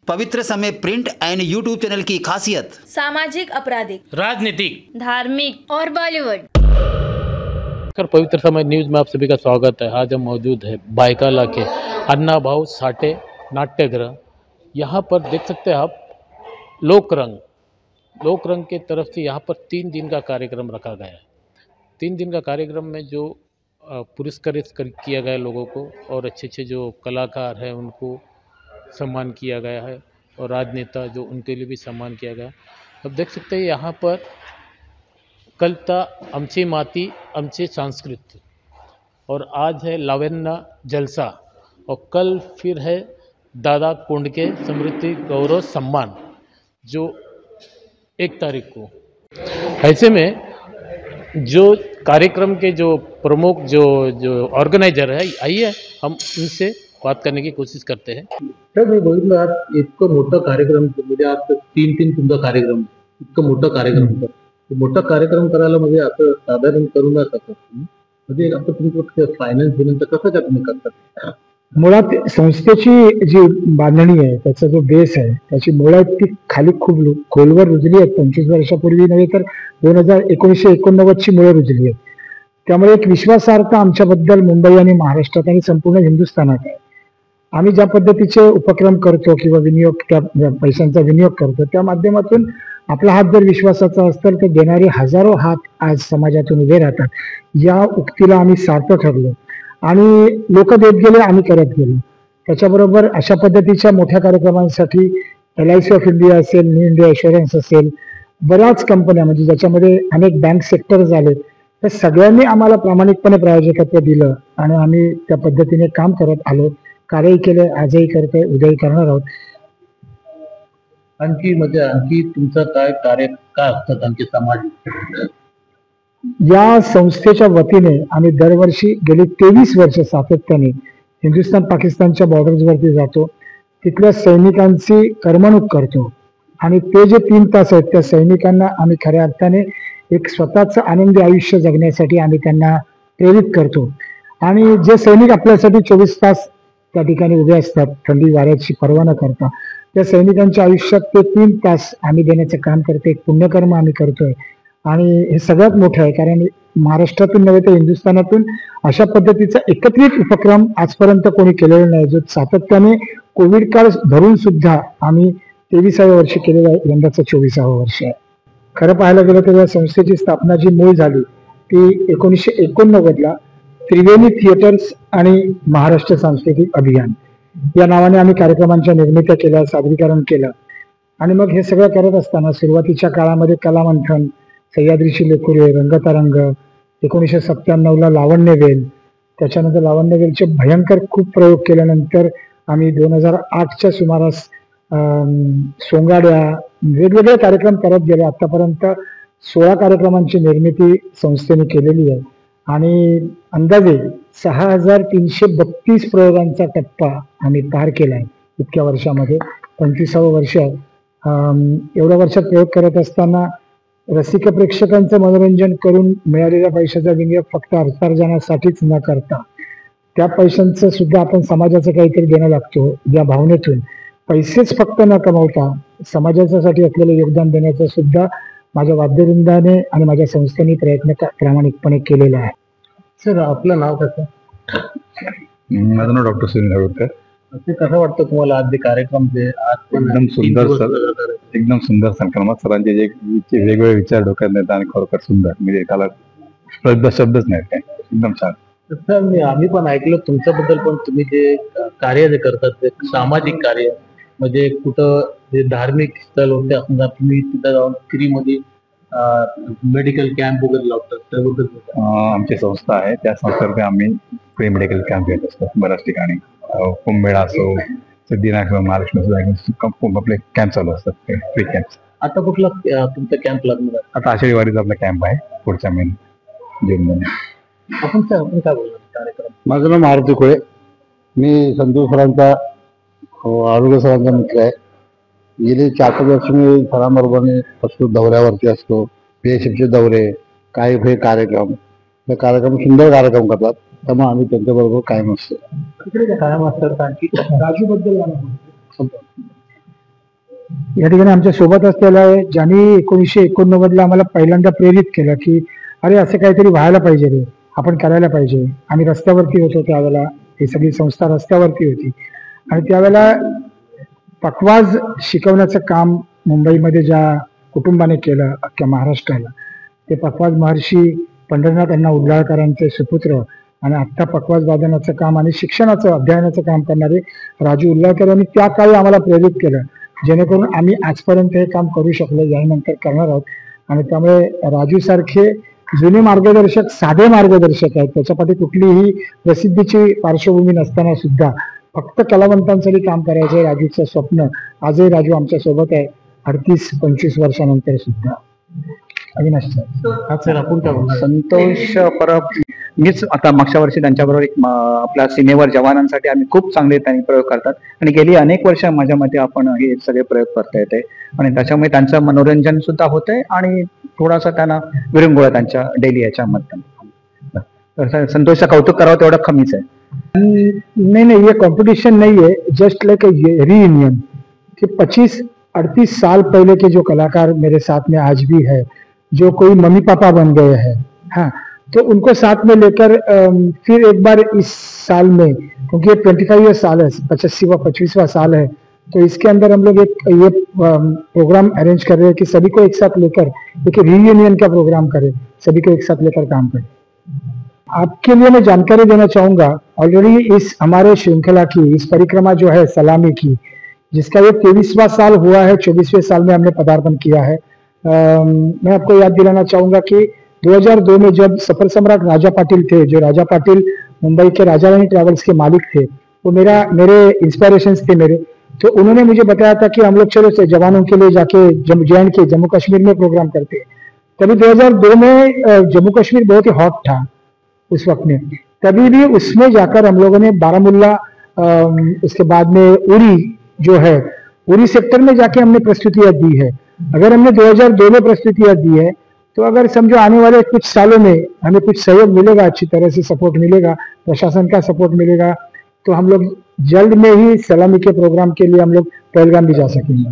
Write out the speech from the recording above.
पवित्र समय print end YouTube channel की खासियत सामाजिक, आपराधिक, राजनीतिक, धार्मिक और बॉलीवुड। पवित्र समय न्यूज में आप सभी का स्वागत है। आज हम मौजूद है बायकाला के अन्ना भाऊ साठे नाट्यगृह। यहाँ पर देख सकते हैं आप लोक रंग के तरफ से यहाँ पर 3 दिन का कार्यक्रम रखा गया है। 3 दिन का कार्यक्रम में जो पुरस्कृत किया गया लोगों को और अच्छे जो कलाकार हैं उनको सम्मान किया गया है और राजनेता जो उनके लिए भी सम्मान किया गया। अब देख सकते हैं यहाँ पर कल था आमची माती आमचे संस्कृत और आज है लावण्य जलसा और कल फिर है दादा कोंडके समृद्धि गौरव सम्मान जो 1 तारीख को। ऐसे में जो कार्यक्रम के जो प्रमुख जो ऑर्गेनाइजर है आइए हम उनसे बात करने की कोशिश करते हैं। सर मी बघितलं आज इतकं मोठं कार्यक्रम म्हणजे आज 3 तुमचा कार्यक्रम इतकं मोठं कार्यक्रम होतं। मोठा कार्यक्रम करायला म्हणजे असं साधारण करून असतात म्हणजे आपण तुमचं फायनान्स बिनंतर कसं काय तुम्ही करतात? मुळात संस्थेची जी बांधणी आहे त्याचा जो बेस आहे त्याची मुळात ती खाली खूप खोलवर रुजली आहेत। 25 वर्षापूर्वी नव्हे तर 1989 ची मुळे रुजली आहेत। त्यामुळे एक विश्वासार्हता आमच्याबद्दल मुंबई आणि महाराष्ट्रात आणि संपूर्ण हिंदुस्थानात आहे। आम्ही ज्या पद्धतीचे उपक्रम करतो किंवा विनियोग त्या पैशांचा विनियोग करतो त्या माध्यमातून आपला हात जर विश्वासाचा असेल तर देणारे हजारो हात आज समाजातून उभे राहतात। या उक्तीला आम्ही सार्थ ठरलो आणि लोक देत गेले, आम्ही करत गेलो। त्याच्याबरोबर अशा पद्धतीच्या मोठ्या कार्यक्रमांसाठी LIC ऑफ इंडिया असेल, न्यू इंडिया इन्शुरन्स असेल, बऱ्याच कंपन्या म्हणजे ज्याच्यामध्ये अनेक बँक सेक्टर्स आले, तर सगळ्यांनी आम्हाला प्रामाणिकपणे प्रायोजकत्व दिलं आणि आम्ही त्या पद्धतीने काम करत आलो। कार्यही केले, आजही करतोय, उद्याही करणार आहोत। आणखी तुमचं काय कार्य काय असतात आणखी सामाजिक? या संस्थेच्या वतीने आम्ही दरवर्षी गेली 23 वर्ष सातत्याने हिंदुस्थान पाकिस्तानच्या बॉर्डर्सवरती जातो, तिथल्या सैनिकांची करमणूक करतो आणि ते जे 3 तास आहेत त्या सैनिकांना आम्ही खऱ्या अर्थाने एक स्वतःचं आनंदी आयुष्य जगण्यासाठी आम्ही त्यांना प्रेरित करतो। आणि जे सैनिक आपल्यासाठी 24 तास त्या ठिकाणी उभे असतात थंडी वाऱ्याची पर्वा न करता, त्या सैनिकांच्या आयुष्यात ते 3 तास आम्ही देण्याचं काम करतो। एक पुण्यकर्म आम्ही करतोय आणि हे सगळ्यात मोठं आहे कारण महाराष्ट्रातून नव्हे तर हिंदुस्थानातून अशा पद्धतीचा एकत्रित उपक्रम आजपर्यंत कोणी केलेला नाही, जो सातत्याने कोविड काळ धरून सुद्धा आम्ही 23व्या वर्षी केलेला आहे। यंदाचं 24वं वर्ष आहे। खरं पाहायला गेलं तर या संस्थेची स्थापना जी मूळ झाली ती 1989ला त्रिवेणी थिएटर्स आणि महाराष्ट्र सांस्कृतिक अभियान या नावाने आम्ही कार्यक्रमांच्या निर्मित्या केल्या, सादरीकरण केलं आणि मग हे सगळं करत असताना सुरुवातीच्या काळामध्ये कलामंथन, सह्याद्रीची लेकुरे, रंगतरंग, 1997ला लावण्यवेल, त्याच्यानंतर लावण्यवेलचे भयंकर खूप प्रयोग केल्यानंतर आम्ही 2008च्या सुमारास सोंगाड्या वेगवेगळे कार्यक्रम करत गेले। आतापर्यंत 16 कार्यक्रमांची निर्मिती संस्थेने केलेली आहे आणि अंदाजे 6332 प्रयोगांचा टप्पा आम्ही पार केलाय इतक्या वर्षामध्ये। 25वं वर्ष एवढ्या वर्षात प्रयोग करत असताना रसिक प्रेक्षकांचं मनोरंजन करून मिळालेल्या पैशाचा विनियोग फक्त अर्थार्जनासाठीच न करता त्या पैशांचं सुद्धा आपण समाजाचं काहीतरी देणं लागतो, या भावनेतून पैसेच फक्त न कमवता समाजासाठी असलेलं योगदान देण्याचं सुद्धा माझ्या वाद्यवृंदाने आणि माझ्या संस्थेने प्रयत्न प्रामाणिकपणे केलेला आहे। सर आपलं नाव कसं? माझं नाव डॉक्टर सुनील हळूदकर। ते कसं वाटतं तुम्हाला आज जे कार्यक्रम जे आज एकदम सुंदर सर, एकदम सुंदर संकल्पना, सरांचे जे वेगवेगळे विचार डोक्यात येतात आणि खरोखर सुंदर, म्हणजे त्याला शब्दच नाही काय, एकदम छान। सर आम्ही पण ऐकलं तुमच्याबद्दल, पण तुम्ही जे कार्य जे करतात ते सामाजिक कार्य म्हणजे कुठं जे धार्मिक स्थळ होते असणार तुम्ही तिथं जाऊन फ्रीमध्ये मेडिकल कॅम्प वगैरे लावतात त्याबद्दल? आमची संस्था आहे त्या संस्थेतर्फे आम्ही फ्री मेडिकल कॅम्प घेत असतो बऱ्याच ठिकाणी। कुंभमेळा असो, सिद्धिविनायक महालक्ष्मी आपले कॅम्प चालू असतात, फ्री कॅम्प। आता कुठला तुमचा कॅम्प लागणार? आता आषाढी वारीचा आपला कॅम्प आहे पुढच्या महिन्यात, जून महिन्यात। आपण काय बोलणार कार्यक्रम? माझं नाव मारुती खोळे, मी संतोष सरांचा आरोग्य सरांचा मित्र आहे। गेली 4-5 वर्ष मी सरांबरोबर असतो, दौऱ्यावरती असतो, PHFचे दौरे, काही हे कार्यक्रम, हे कार्यक्रम सुंदर कार्यक्रम करतात, त्यामुळे आम्ही त्यांच्याबरोबर कायम असतो। कायम असतात। आणखी राजूबद्दल या ठिकाणी आमच्या सोबत असलेला आहे, ज्यांनी 1989ला आम्हाला पहिल्यांदा प्रेरित केलं की अरे असं काहीतरी व्हायला पाहिजे रे, आपण करायला पाहिजे. आम्ही रस्त्यावरती होतो त्यावेळेला, ही सगळी संस्था रस्त्यावरती होती आणि त्यावेळेला पखवाज शिकवण्याचं काम मुंबईमध्ये ज्या कुटुंबाने केलं अख्ख्या महाराष्ट्राला, ते पखवाज महर्षी पंढरीनाथ अण्णा उल्हाळकरांचे सुपुत्र आणि आत्ता पखवाज वादनाचं काम आणि शिक्षणाचं अध्ययनाचं काम करणारे राजू उल्हाळकर यांनी त्या काळी आम्हाला प्रेरित केलं, जेणेकरून आम्ही आजपर्यंत हे काम करू शकलो, यानंतर करणार आहोत. आणि त्यामुळे राजू सारखे जुने मार्गदर्शक साधे मार्गदर्शक आहेत, त्याच्यापाठी कुठलीही प्रसिद्धीची पार्श्वभूमी नसताना सुद्धा फक्त कलावंतांसाठी काम करायचं राजूचं स्वप्न. आजही राजू आमच्या सोबत आहे 38-25 वर्षानंतर सुद्धा. अविनाश सर, आपण काय बोलणार? संतोष परब मीच आता मागच्या वर्षी त्यांच्याबरोबर आपल्या सीमेवर जवानांसाठी आम्ही खूप चांगले त्यांनी प्रयोग करतात आणि गेली अनेक वर्ष माझ्या मते आपण हे सगळे प्रयोग करता येते आणि त्याच्यामुळे त्यांचं मनोरंजन सुद्धा होतंय आणि थोडासा त्यांना विरंगुळा त्यांच्या डेली याच्यामध्ये. संतोषचं कौतुक करावं तेवढं कमीच आहे. नहीं, ये कंपटीशन नहीं है, जस्ट लाइक रीयूनियन कि 25-38 साल पहले के जो कलाकार मेरे साथ में आज भी है, जो कोई मम्मी पापा बन गए हैं, हाँ, तो उनको साथ में लेकर फिर एक बार इस साल में, क्योंकि ये 25 साल है, 25वां साल है, तो इसके अंदर हम लोग एक ये प्रोग्राम अरेंज कर रहे हैं कि सभी को एक साथ लेकर एक रीयूनियन का प्रोग्राम करें, सभी को एक साथ लेकर काम करें. आपके लिए मैं जानकारी देना चाहूंगा, ऑलरेडी इस हमारे श्रृंखला की इस परिक्रमा जो है सलामी की, जिसका ये 23वां साल हुआ है, 24वें साल में हमने पदार्पण किया है. मैं आपको याद दिलाना चाहूंगा कि 2002 में जब सफर सम्राट राजा पाटिल थे, जो राजा पाटिल मुंबई के राजा रानी ट्रैवल्स के मालिक थे, वो मेरे इंस्पिरेशंस थे मेरे, तो उन्होंने मुझे बताया था कि हम लोग चलो से जवानों के लिए जाके जम्मू कश्मीर में प्रोग्राम करते हैं. तभी 2002 में जम्मू कश्मीर बहुत ही हॉट था उस वक्त में, तभी भी उसमें जाकर हम लोगों ने बारामुल्ला, उसके बाद में उरी जो है, उरी सेक्टर में जाके हमने प्रस्तुतियां दी है. अगर हमने 2002 में प्रस्तुतियां दी है तो अगर समझो आने वाले कुछ सालों में हमें कुछ सहयोग मिलेगा, अच्छी तरह से सपोर्ट मिलेगा, प्रशासन का सपोर्ट मिलेगा, तो हम लोग जल्द में ही सलामी के प्रोग्राम के लिए हम लोग पहलगाम भी जा सकेंगे.